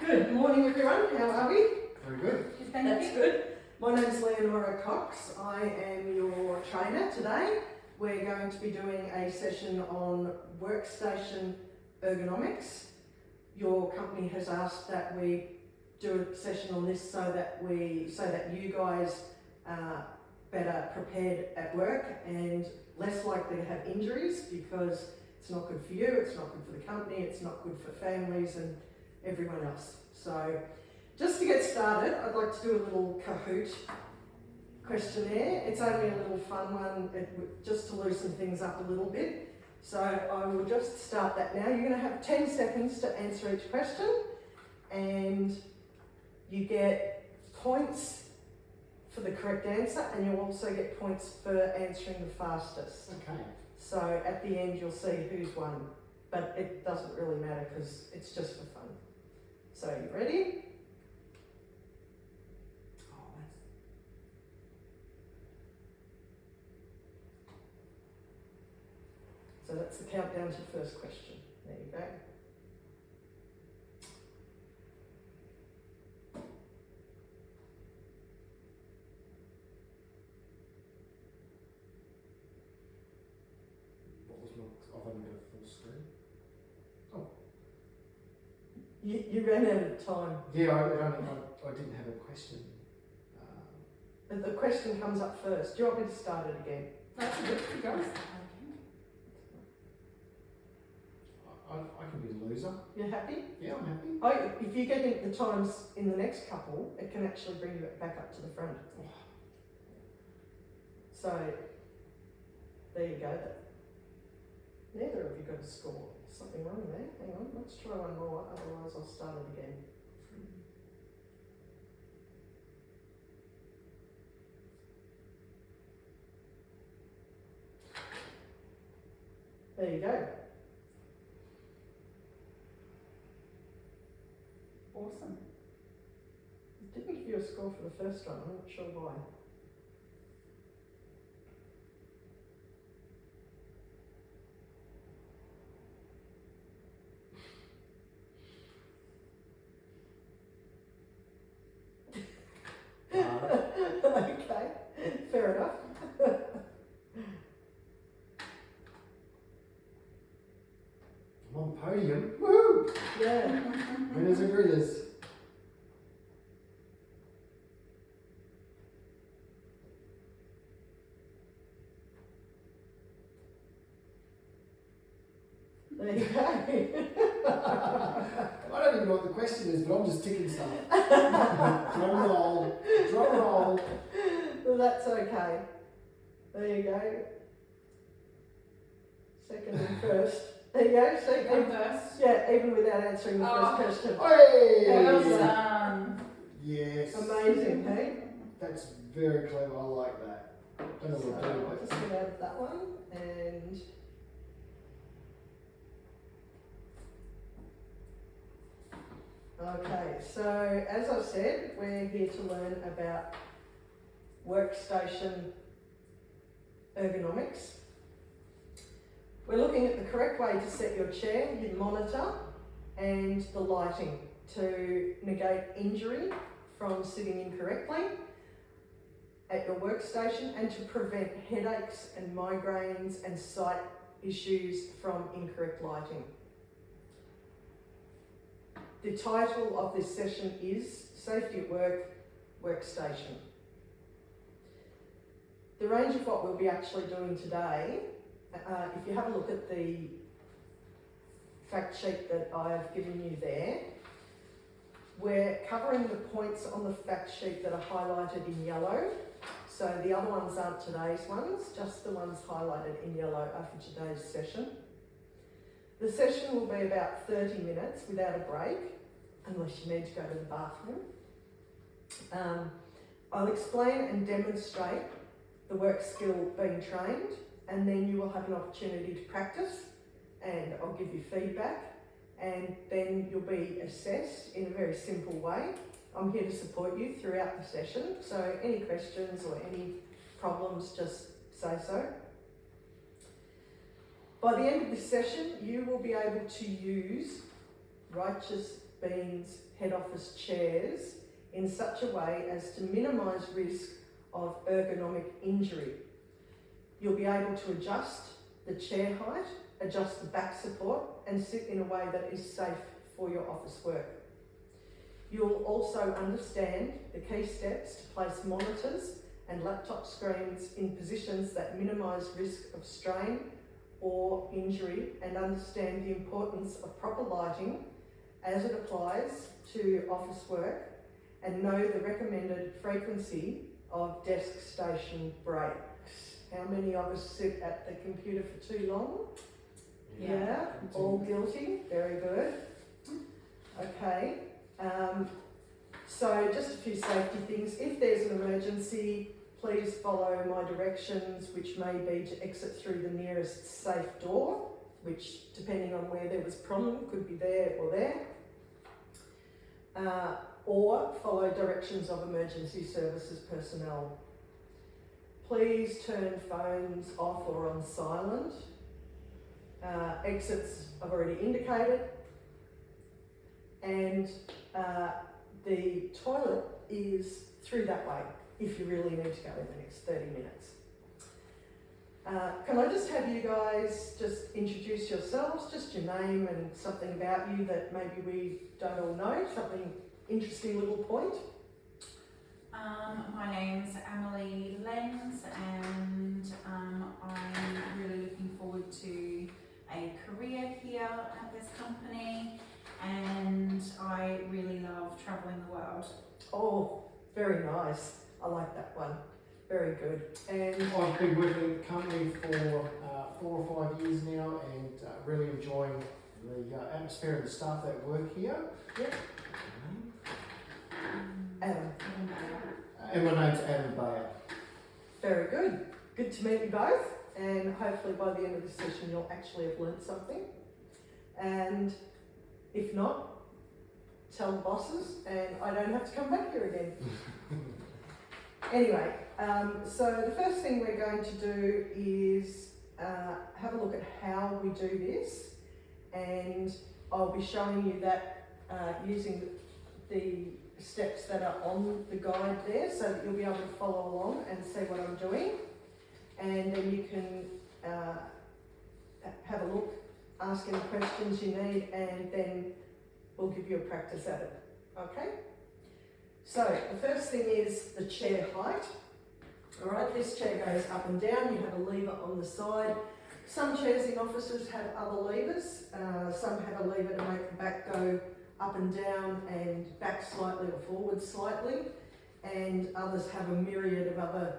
Good morning everyone, how are we? Very good. That's good. My name's Leonora Cox, I am your trainer today. We're going to be doing a session on workstation ergonomics. Your company has asked that we do a session on this so that you guys are better prepared at work and less likely to have injuries, because it's not good for you, it's not good for the company, it's not good for families and everyone else. So just to get started, I'd like to do a little Kahoot questionnaire. It's only a little fun one, just to loosen things up a little bit. So I will just start that now. You're going to have 10 seconds to answer each question, and you get points for the correct answer, and you'll also get points for answering the fastest. Okay. So at the end you'll see who's won, but it doesn't really matter because it's just for fun. So you ready? So that's the countdown to the first question. There you go. What was my... I've only got a full screen. Oh. You ran out of time. Yeah, I didn't have a question. The question comes up first. Do you want me to start it again? That's a good go. I can be the loser. You're happy? Yeah, I'm happy. If you get the times in the next couple, it can actually bring you back up to the front. So, there you go. Neither of you got a score. Something wrong there. Hang on, let's try one more, otherwise I'll start it again. There you go. Awesome. I didn't give you a score for the first one, I'm not sure why. Okay, fair enough. I'm on podium. Woo! Yeah. Winners and gritters. There you go. I don't even know what the question is, but I'm just ticking stuff. Drum roll. Drum roll. Well, that's okay. There you go. Second and first. There you go. So Come first. yeah, even without answering the first question. Hey! Well done. Yes. Amazing, hey? That's very clever. I like that. Don't know So what to do, I'll but... just get out of that one and okay, so as I said, we're here to learn about workstation ergonomics. We're looking at the correct way to set your chair, your monitor, and the lighting to negate injury from sitting incorrectly at your workstation, and to prevent headaches and migraines and sight issues from incorrect lighting. The title of this session is Safety at Work, Workstation. The range of what we'll be actually doing today, if you have a look at the fact sheet that I've given you there, we're covering the points on the fact sheet that are highlighted in yellow. So the other ones aren't today's ones, just the ones highlighted in yellow are for today's session. The session will be about 30 minutes without a break, unless you need to go to the bathroom. I'll explain and demonstrate the work skill being trained, and then you will have an opportunity to practice, and I'll give you feedback, and then you'll be assessed in a very simple way. I'm here to support you throughout the session, so any questions or any problems, just say so. By the end of this session, you will be able to use righteous Bean's head office chairs in such a way as to minimise risk of ergonomic injury. You'll be able to adjust the chair height, adjust the back support and sit in a way that is safe for your office work. You'll also understand the key steps to place monitors and laptop screens in positions that minimise risk of strain or injury and understand the importance of proper lighting as it applies to office work and know the recommended frequency of desk station breaks. How many of us sit at the computer for too long? Yeah, all guilty, very good. Okay, so just a few safety things. If there's an emergency, please follow my directions, which may be to exit through the nearest safe door, which depending on where there was problem could be there or there. Or follow directions of emergency services personnel. Please turn phones off or on silent. Exits I've already indicated. And the toilet is through that way if you really need to go in the next 30 minutes. Can I just have you guys just introduce yourselves, just your name and something about you that maybe we don't all know, something interesting little point? My name's Emily Lenz and I'm really looking forward to a career here at this company, and I really love travelling the world. Oh, very nice. I like that one. Very good. And I've been working at the company for 4 or 5 years now and really enjoying the atmosphere and the staff that work here. Yep. Adam. And my name's Adam Bayer. Very good. Good to meet you both, and hopefully by the end of this session you'll actually have learnt something. And if not, tell the bosses and I don't have to come back here again. Anyway, so the first thing we're going to do is have a look at how we do this, and I'll be showing you that using the steps that are on the guide there so that you'll be able to follow along and see what I'm doing, and then you can have a look, ask any questions you need, and then we'll give you a practice at it. Okay? So the first thing is the chair height. All right, this chair goes up and down. You have a lever on the side. Some chairs in offices have other levers. Some have a lever to make the back go up and down and back slightly or forward slightly, and others have a myriad of other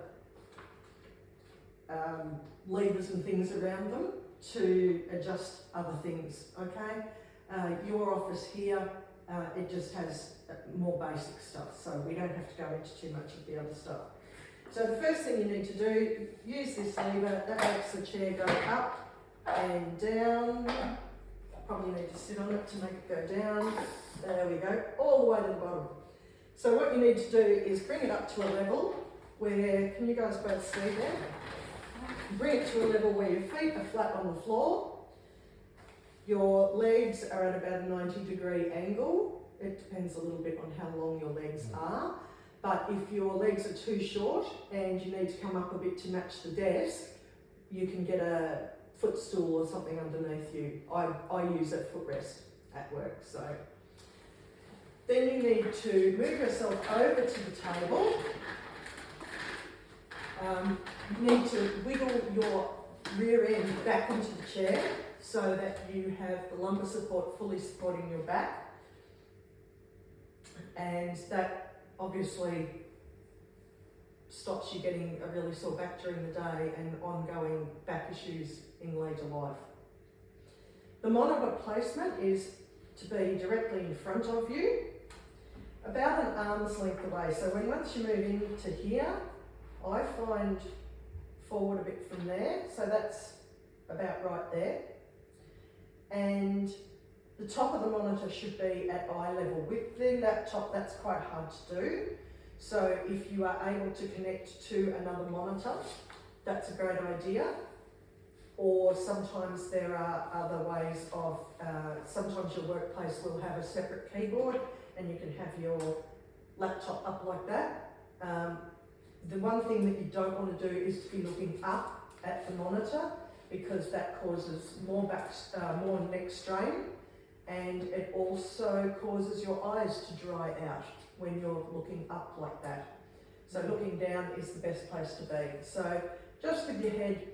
levers and things around them to adjust other things. Okay, your office here, it just has more basic stuff, so we don't have to go into too much of the other stuff. So the first thing you need to do, use this lever. That makes the chair go up and down. Probably need to sit on it to make it go down. There we go, all the way to the bottom. So what you need to do is bring it up to a level where, can you guys both see there? Bring it to a level where your feet are flat on the floor. Your legs are at about a 90-degree angle. It depends a little bit on how long your legs are. But if your legs are too short and you need to come up a bit to match the desk, you can get a footstool or something underneath you. I use a footrest at work. So then you need to move yourself over to the table. You need to wiggle your rear end back into the chair so that you have the lumbar support fully supporting your back, and that obviously stops you getting a really sore back during the day and ongoing back issues in later life. The monitor placement is to be directly in front of you, about an arm's length away. So once you move into here, I find forward a bit from there, so that's about right there. And the top of the monitor should be at eye level. With the laptop, that's quite hard to do. So if you are able to connect to another monitor, that's a great idea. Or sometimes there are other ways of, sometimes sometimes your workplace will have a separate keyboard and you can have your laptop up like that. The one thing that you don't want to do is to be looking up at the monitor, because that causes more neck strain, and it also causes your eyes to dry out when you're looking up like that. So looking down is the best place to be. So just with your head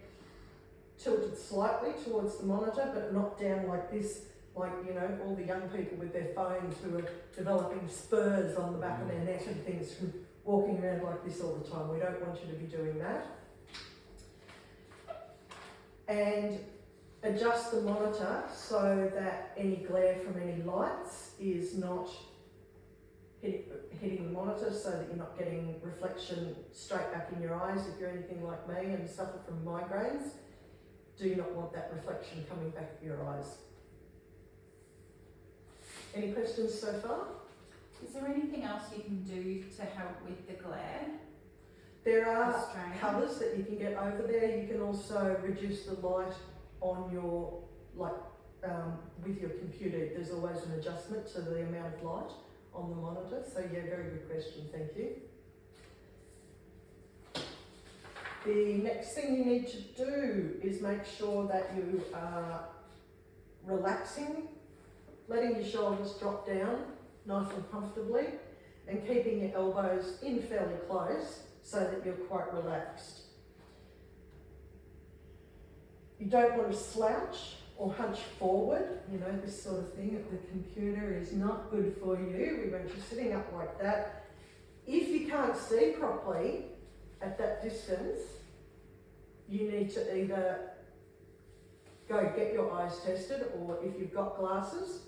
tilted slightly towards the monitor, but not down like this, like, you know, all the young people with their phones who are developing spurs on the back of their neck and things from walking around like this all the time. We don't want you to be doing that. And adjust the monitor so that any glare from any lights is not hitting the monitor, so that you're not getting reflection straight back in your eyes. If you're anything like me and suffer from migraines, do not want that reflection coming back at your eyes. Any questions so far? Is there anything else you can do to help with the glare? There are covers that you can get over there. You can also reduce the light on your, with your computer. There's always an adjustment to the amount of light on the monitor. So yeah, very good question, thank you. The next thing you need to do is make sure that you are relaxing, letting your shoulders drop down nice and comfortably, and keeping your elbows in fairly close so that you're quite relaxed. You don't want to slouch or hunch forward, you know, this sort of thing at the computer is not good for you. We want you sitting up like that. If you can't see properly at that distance, you need to either go get your eyes tested, or if you've got glasses,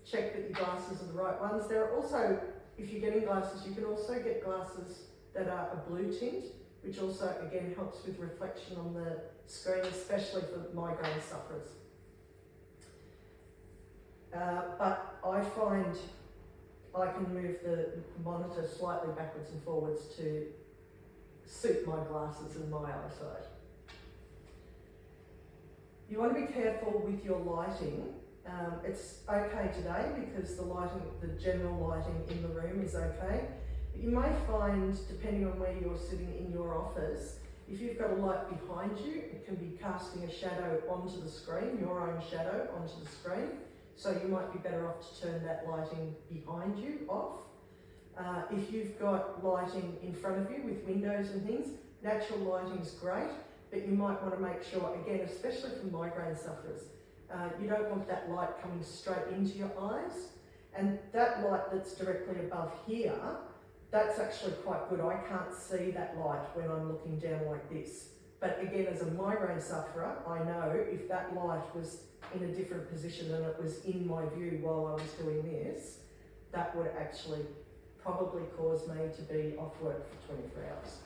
check that your glasses are the right ones. There are also, if you're getting glasses, you can also get glasses that are a blue tint, which also again helps with reflection on the screen, especially for migraine sufferers. But I find I can move the monitor slightly backwards and forwards to suit my glasses and my eyesight. You want to be careful with your lighting. It's okay today because the lighting, the general lighting in the room is okay. But you may find, depending on where you're sitting in your office, if you've got a light behind you, it can be casting a shadow onto the screen, your own shadow onto the screen. So you might be better off to turn that lighting behind you off. If you've got lighting in front of you with windows and things, natural lighting is great, but you might want to make sure, again, especially for migraine sufferers, you don't want that light coming straight into your eyes. And that light that's directly above here, that's actually quite good. I can't see that light when I'm looking down like this. But again, as a migraine sufferer, I know if that light was in a different position and it was in my view while I was doing this, that would actually probably cause me to be off work for 24 hours.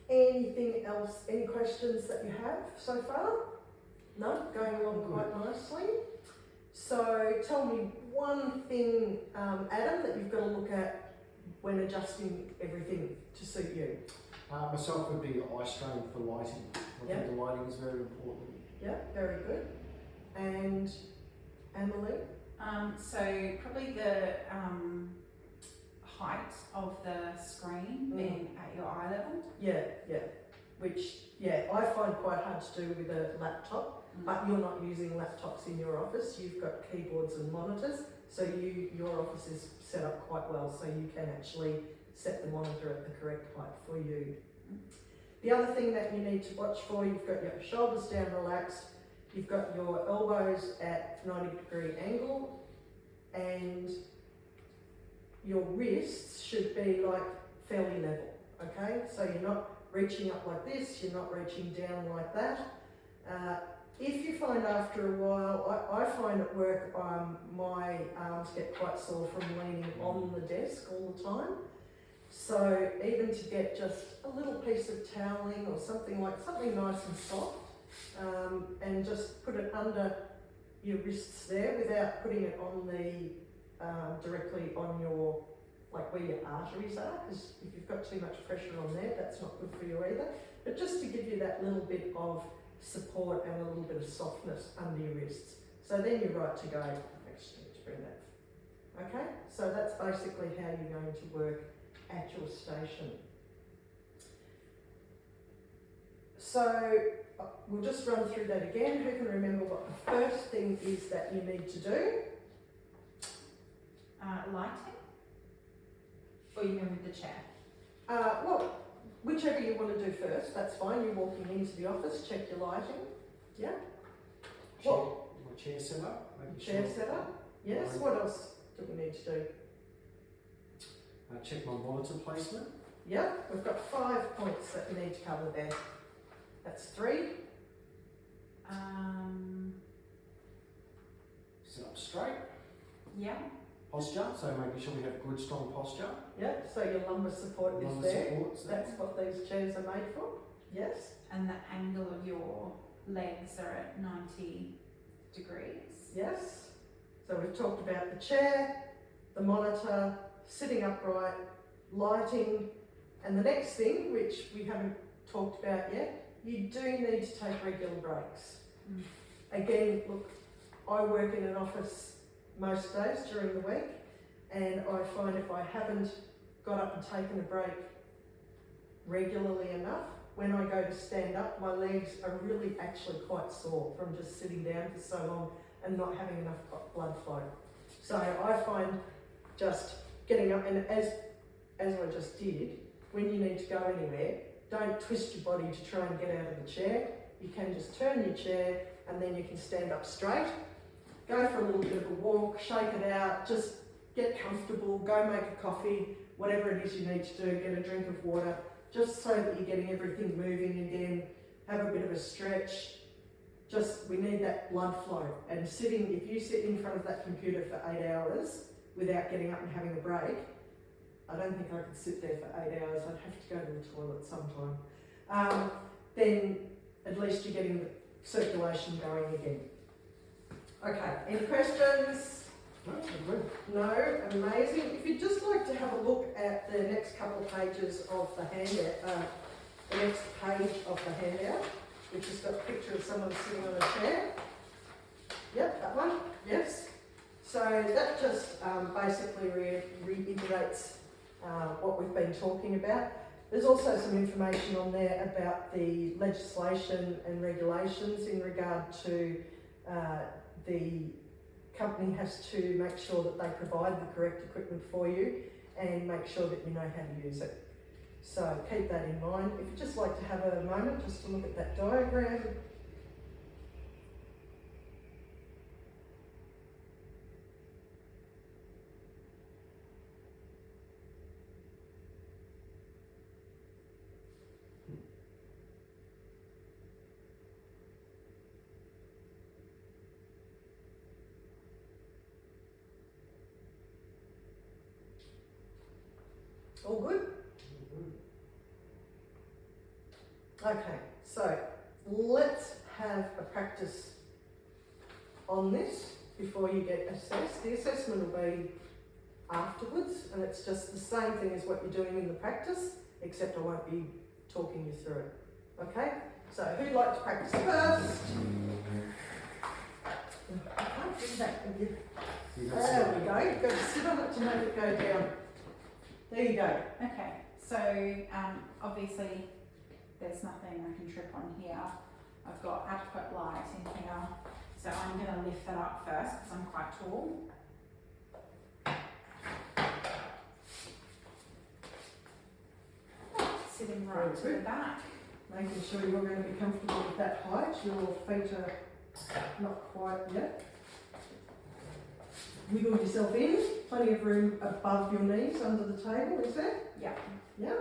Anything else, any questions that you have so far? No? Going along quite nicely. So tell me one thing, Adam, that you've got to look at when adjusting everything to suit you. Myself would be eye strain for lighting. I think the lighting is very important. Yeah, very good. And Emily? So probably the height of the screen being at your eye level. Yeah. Which, I find quite hard to do with a laptop, but you're not using laptops in your office. You've got keyboards and monitors, so your office is set up quite well, so you can actually set the monitor at the correct height for you. The other thing that you need to watch for, you've got your shoulders down relaxed, you've got your elbows at 90-degree angle, and your wrists should be like fairly level, okay? So you're not reaching up like this, you're not reaching down like that. If you find after a while, I find at work my arms get quite sore from leaning on the desk all the time. So even to get just a little piece of toweling or something nice and soft, and just put it under your wrists there without putting it on the directly on your, like where your arteries are, because if you've got too much pressure on there, that's not good for you either. But just to give you that little bit of support and a little bit of softness under your wrists. So then you're right to go. Actually, to bring that. Okay, so that's basically how you're going to work at your station. So we'll just run through that again. Who can remember what the first thing is that you need to do? Lighting? Or you mean with the chair? Well, whichever you want to do first, that's fine. You're walking into the office, check your lighting. Yeah? My chair set up. Chair set up? Yes. What else do we need to do? Check my monitor placement. Yeah, we've got 5 points that we need to cover there. That's 3. Sit up straight. Yeah. Posture, so making sure we have good, strong posture. Yeah, so your lumbar support is Lumbar there. support's there. That's what these chairs are made for. Yes. And the angle of your legs are at 90 degrees. Yes. So we've talked about the chair, the monitor, sitting upright, lighting, and the next thing, which we haven't talked about yet, you do need to take regular breaks. Again, look, I work in an office most days during the week, and I find if I haven't got up and taken a break regularly enough, when I go to stand up, my legs are really actually quite sore from just sitting down for so long and not having enough blood flow. So I find just getting up, and as I just did, when you need to go anywhere, don't twist your body to try and get out of the chair. You can just turn your chair and then you can stand up straight. Go for a little bit of a walk, shake it out, just get comfortable, go make a coffee, whatever it is you need to do, get a drink of water, just so that you're getting everything moving again, have a bit of a stretch. Just, we need that blood flow. And sitting, if you sit in front of that computer for 8 hours without getting up and having a break, I don't think I could sit there for 8 hours. I'd have to go to the toilet sometime. Then at least you're getting the circulation going again. Okay, any questions? No, good. No, amazing. If you'd just like to have a look at the next couple of pages of the handout, the next page of the handout, which has got a picture of someone sitting on a chair. Yep, that one, yes. So that just basically reiterates what we've been talking about. There's also some information on there about the legislation and regulations in regard to the company has to make sure that they provide the correct equipment for you and make sure that you know how to use it. So keep that in mind. If you'd just like to have a moment just to look at that diagram. All good? Okay, so let's have a practice on this before you get assessed. The assessment will be afterwards, and it's just the same thing as what you're doing in the practice, except I won't be talking you through it. Okay, so who'd like to practice first? I can't do that with you. There we go. You've got to sit on it to make it go down. There you go. Okay, so obviously there's nothing I can trip on here. I've got adequate light in here, so I'm going to lift that up first because I'm quite tall. Sitting right to the back. Making sure you're going to be comfortable with that height. Your feet are not quite yet. Wiggle yourself in. Plenty of room above your knees under the table, is there? Yeah. Yeah.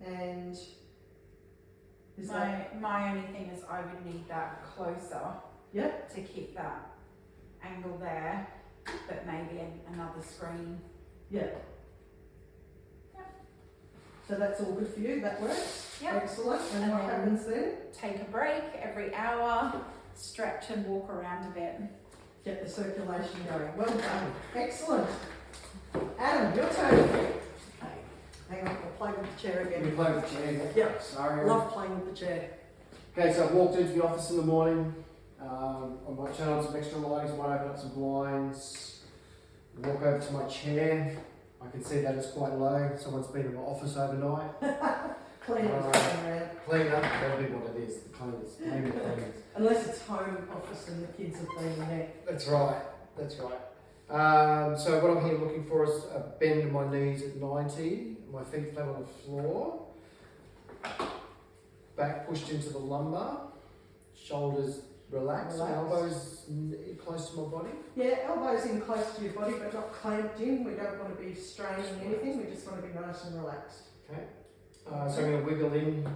And is my only thing is I would need that closer. Yeah. To keep that angle there, but maybe another screen. Yeah. Yeah. So that's all good for you. That works. Yeah. Excellent. And And what then happens then? Take a break every hour, stretch and walk around a bit. Get the circulation going. Well done. Excellent. Adam, your turn. Okay. Hang on, I'll play with the chair You again. play with the chair. Yep. Sorry. Love playing with the chair. Okay, so I walked into the office in the morning. I might turn on some extra lighting, might open up some blinds. Walk over to my chair. I can see that it's quite low. Someone's been in my office overnight. Cleaners around. Clean up, that'll be what it is, the cleaners, maybe the cleaners. Unless it's home office and the kids have been there. That's right, that's right. So what I'm here looking for is a bend in my knees at 90, my feet flat on the floor, back pushed into the lumbar, shoulders relaxed, elbows close to my body. Yeah, elbows in close to your body but not clamped in. We don't want to be straining anything, we just want to be nice and relaxed. Okay. So I'm going to wiggle in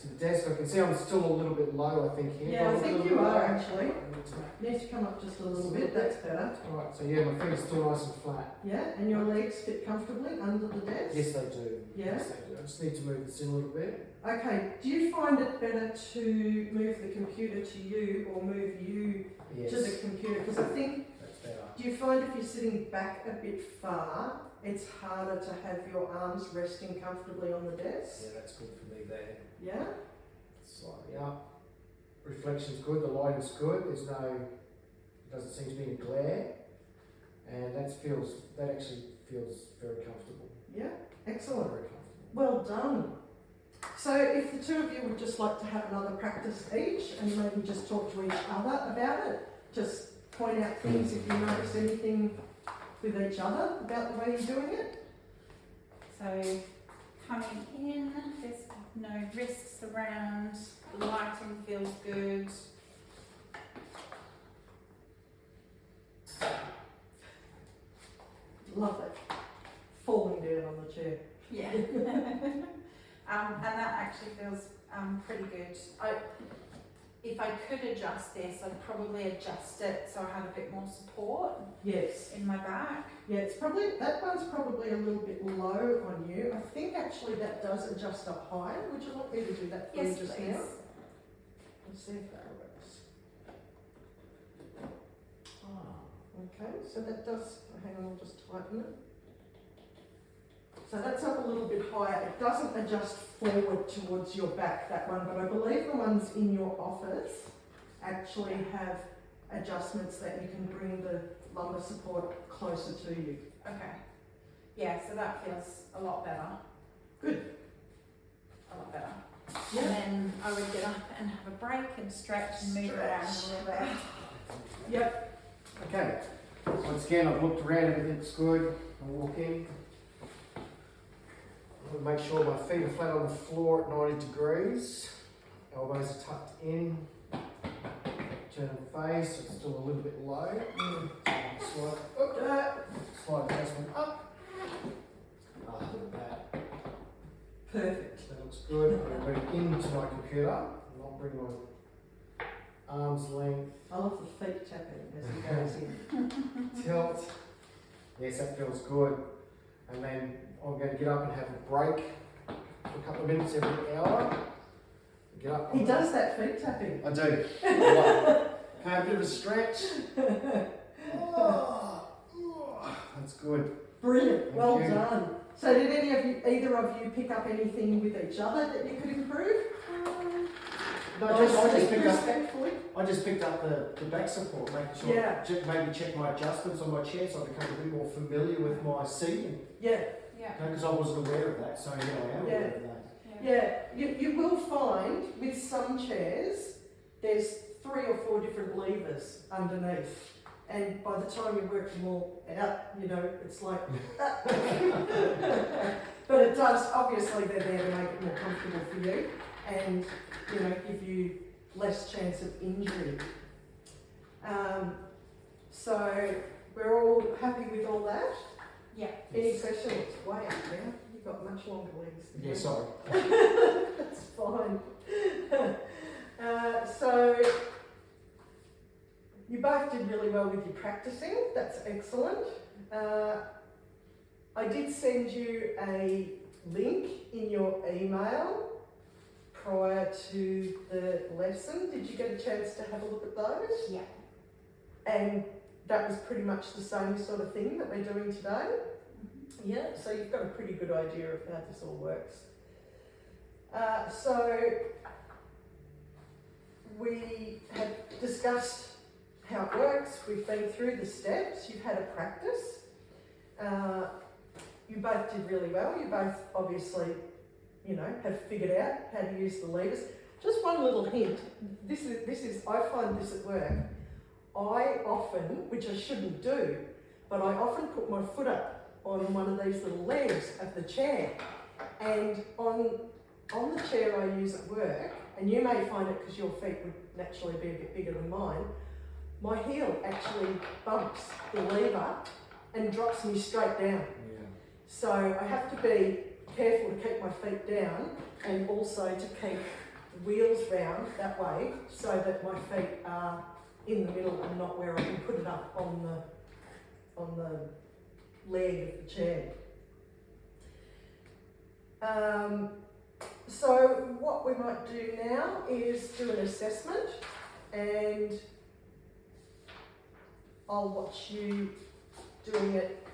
to the desk. I can see I'm still a little bit low, I think, here. Yeah, I think you are actually. Yeah. Need to come up just a little bit, that's better. Alright, so yeah, my feet are still nice and flat. Yeah, and your legs fit comfortably under the desk? Yes, they do. Yeah. Yes, they do. I just need to move this in a little bit. Okay, do you find it better to move the computer to you or move you Yes. to the computer? Because I think, That's better. do you find if you're sitting back a bit far, it's harder to have your arms resting comfortably on the desk? Yeah, that's good for me there. Yeah? Slightly up. Reflection's good, the lighting's good, it doesn't seem to be any glare. And that actually feels very comfortable. Yeah? Excellent. Very comfortable. Well done. So if the two of you would just like to have another practice each and maybe just talk to each other about it, just point out things if you notice anything with each other about the way you're doing it. So coming in, there's no risks around, the lighting feels good. Love it. Falling down on the chair. Yeah. And that actually feels pretty good. If I could adjust this, I'd probably adjust it so I had a bit more support Yes. in my back. Yeah, that one's probably a little bit low on you. I think actually that does adjust up higher. Would you like me to do that for Yes, you just please. now? Let's see if that works. Okay, so that does, hang on, I'll just tighten it. So that's up a little bit higher. It doesn't adjust forward towards your back, that one, but I believe the ones in your office actually have adjustments that you can bring the lumbar support closer to you. Okay. Yeah, so that feels a lot better. Good. A lot better. Yeah. And then I would get up and have a break and stretch and move around a little bit. Yep. Okay. So once again, I've looked around, everything's good. I walk in. I'm going to make sure my feet are flat on the floor at 90 degrees. Elbows are tucked in. Turn and face, it's still a little bit low. Slight adjustment up. Look at that. Perfect. That looks good. I'm going to move into my computer. I'm not bring my arms length. I love the feet tapping as he goes in. Tilt. Yes, that feels good. And then I'm going to get up and have a break for a couple of minutes every hour. Get up. He does that feet tapping. I do. Can I have a bit of a stretch? That's good. Brilliant. Well Thank you. done. So did either of you pick up anything with each other that you could improve? No, Respectfully. I just picked up the back support, making sure, Yeah. maybe check my adjustments on my chair so I become a bit more familiar with my seating. Yeah. Yeah. Because I wasn't aware of that, so yeah, I am aware of that. Yeah. You will find with some chairs, there's 3 or 4 different levers underneath. And by the time you work them all out, it's like, but it does, obviously they're there to make it more comfortable for you and, give you less chance of injury. So we're all happy with all that? Yeah. Any questions? Way up there, you've got much longer legs than Yeah, me. sorry. That's fine. So you both did really well with your practicing. That's excellent. I did send you a link in your email prior to the lesson. Did you get a chance to have a look at those? Yeah. And that was pretty much the same sort of thing that we're doing today? Yeah, so you've got a pretty good idea of how this all works. So we have discussed how it works, we've been through the steps, you've had a practice. You both did really well, you both obviously, have figured out how to use the levers. Just one little hint, I find this at work. I often, which I shouldn't do, but I often put my foot up on one of these little legs of the chair. And on the chair I use at work, and you may find it because your feet would naturally be a bit bigger than mine, my heel actually bumps the lever and drops me straight down. Yeah. So I have to be careful to keep my feet down and also to keep the wheels round that way so that my feet are in the middle and not where I can put it up on the leg of the chair. So what we might do now is do an assessment, and I'll watch you doing it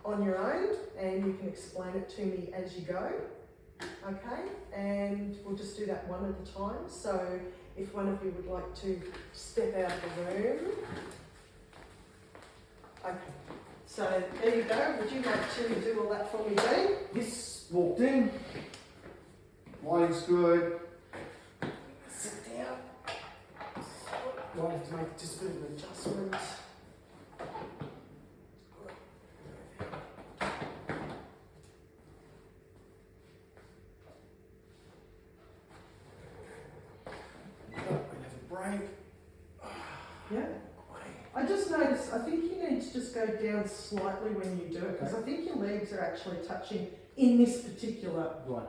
on your own and you can explain it to me as you go. Okay, and we'll just do that one at a time. So if one of you would like to step out of the room. Okay, so there you go. Would you like to do all that for me, Dean? Yes, walked in. Lighting's good. Sit down. Might have to make just a bit of an adjustment. Yeah. I just noticed, I think you need to just go down slightly when you do it, because I think your legs are actually touching in this particular Right.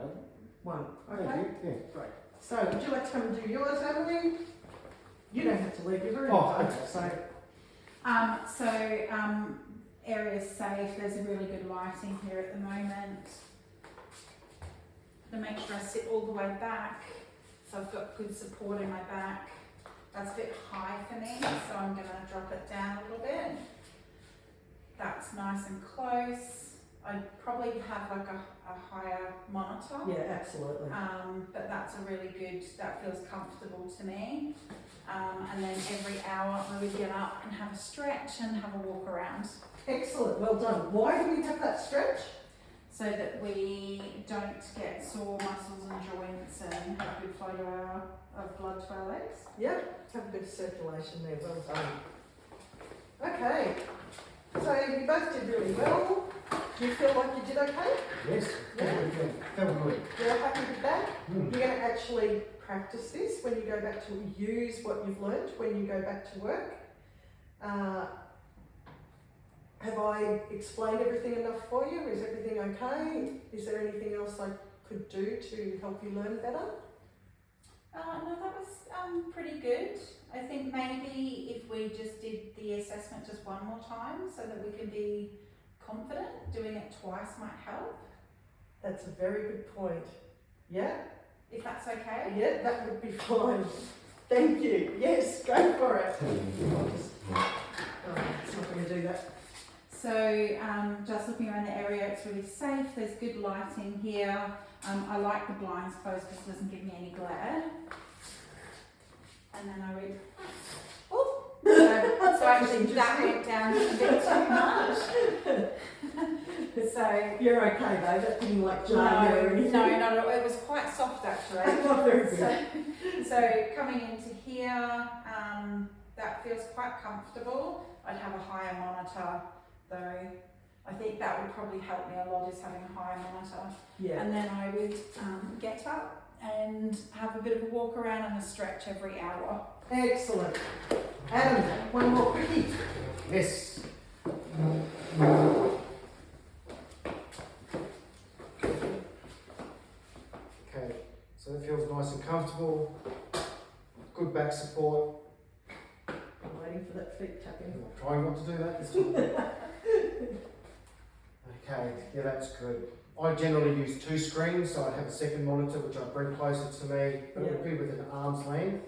one. Okay? Thank you. Yeah. Great. So, would you like to come and do yours, Emily? You don't have to leave your room. Oh, okay. So, area's safe. There's really good lighting here at the moment. To make sure I sit all the way back, so I've got good support in my back. That's a bit high for me, so I'm going to drop it down a little bit. That's nice and close. I'd probably have like a higher monitor. Yeah, absolutely. But that's a really good, that feels comfortable to me. And then every hour I would get up and have a stretch and have a walk around. Excellent, well done. Why do we have that stretch? So that we don't get sore muscles and joints and have good flow of blood to our legs. Yeah, have a bit of circulation there, well done. Okay, so you both did really well. Do you feel like you did okay? Yes. Yeah. Felt good. You're happy with that? Mm. You're going to actually practice this when you go back to use what you've learnt when you go back to work. Have I explained everything enough for you? Is everything okay? Is there anything else I could do to help you learn better? No, that was pretty good. I think maybe if we just did the assessment just one more time so that we can be confident, doing it twice might help. That's a very good point. Yeah? If that's okay? Yeah, that would be fine. Thank you. Yes, go for it. It's not going to do that. So just looking around the area, it's really safe. There's good lighting here. I like the blinds closed because it doesn't give me any glare. And then I would, so actually that went down a bit too much. So You're okay though, that didn't like jar you or anything? no, not at all. It was quite soft actually. Not very good. So coming into here, that feels quite comfortable. I'd have a higher monitor though. I think that would probably help me a lot, is having a higher monitor. Yeah. And then I would get up and have a bit of a walk around and a stretch every hour. Excellent. Adam, one more quickie. Yes. Okay, so it feels nice and comfortable. Good back support. I'm waiting for that feet tapping. I'm trying not to do that this time. Okay, yeah, that's good. I generally use two screens, so I'd have a second monitor which I'd bring closer to me, but it would be within arm's length.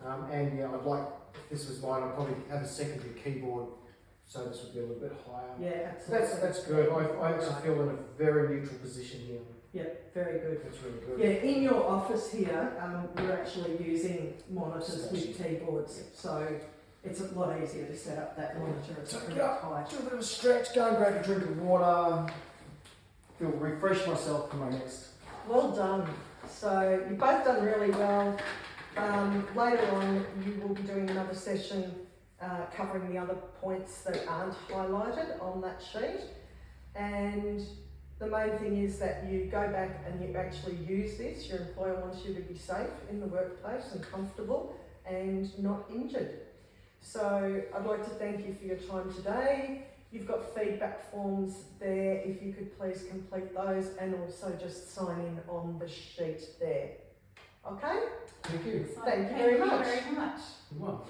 And yeah, I'd like, if this was mine, I'd probably have a secondary keyboard, so this would be a little bit higher. Yeah, absolutely. That's good. I actually feel in a very neutral position here. Yeah, very good. That's really good. Yeah, in your office here, we're actually using monitors with keyboards, so it's a lot easier to set up that monitor. It's So pretty get up, tight. do a bit of a stretch, go and grab a drink of water. Feel refresh myself for my next. Well done. So you've both done really well. Later on, you will be doing another session covering the other points that aren't highlighted on that sheet. And the main thing is that you go back and you actually use this. Your employer wants you to be safe in the workplace and comfortable and not injured. So I'd like to thank you for your time today. You've got feedback forms there. If you could please complete those and also just sign in on the sheet there. Okay? Thank you. So Thank you very much. Thank you very much. Well.